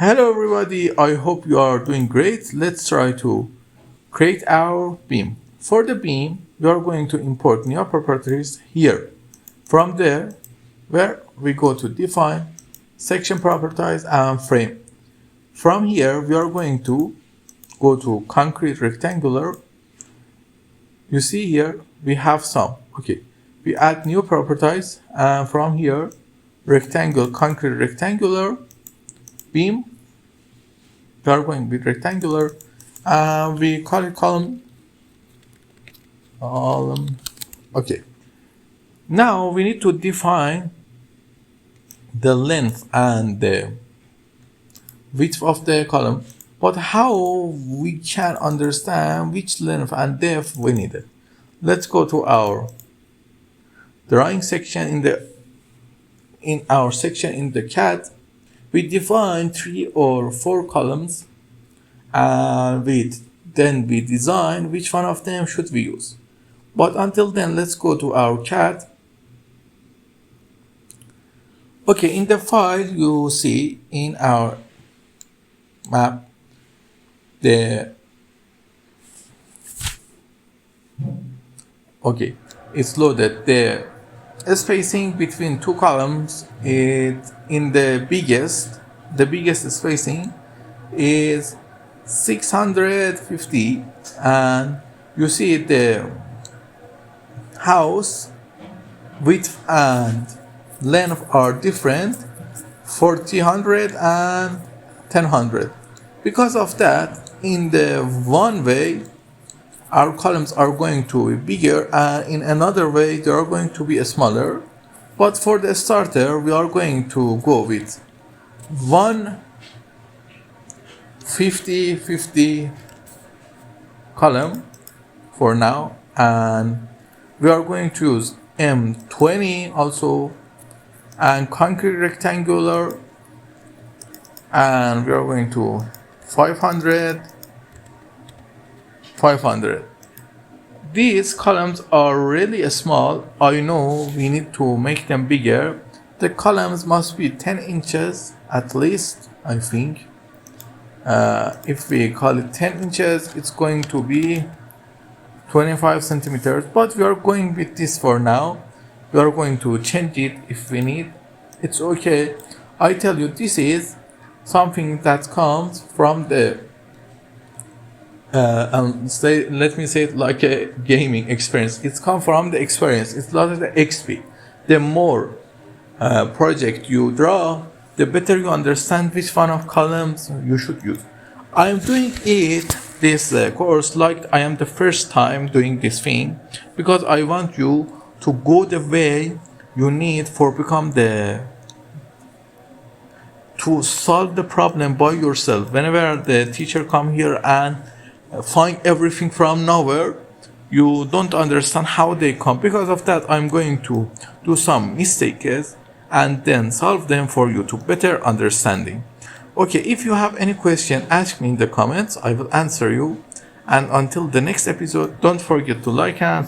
Hello everybody, I hope you are doing great. Let's try to create our beam. For the beam, we are going to import new properties here. From there, where we go to define, section properties and frame. From here, we are going to go to concrete rectangular. You see here, we have some. Okay, we add new properties and from here, rectangle, concrete rectangular, beam. We are going with rectangular and we call it column. Okay, now we need to define the length and the width of the column, but how we can understand which length and depth we needed. Let's go to our drawing section in our section in the CAD. We define 3 or 4 columns and then we design which one of them should we use. But until then, let's go to our CAD. Okay, in the file you see in our map it's loaded. The spacing between 2 columns is in the biggest spacing is 650, and you see the house width and length are different, 400 and 1000. Because of that, in the one way our columns are going to be bigger and in another way they are going to be smaller. But for the starter, we are going to go with 50-50 column for now, and we are going to use M20 also, and concrete rectangular, and we are going to 500. These columns are really small. I know we need to make them bigger. The columns must be 10 inches at least, I think. If we call it 10 inches, it's going to be 25 centimeters, but we are going with this for now. We are going to change it if we need. It's okay. I tell you, this is something that comes from the let me say it like a gaming experience. It's come from the experience. It's not the XP. The more project you draw, the better you understand which one of columns you should use. I'm doing this course like I am the first time doing this thing, because I want you to go the way you need for to solve the problem by yourself. Whenever the teacher come here and find everything from nowhere, you don't understand how they come. Because of that, I'm going to do some mistakes and then solve them for you to better understanding. Okay, if you have any question, ask me in the comments. I will answer you. And until the next episode, don't forget to like and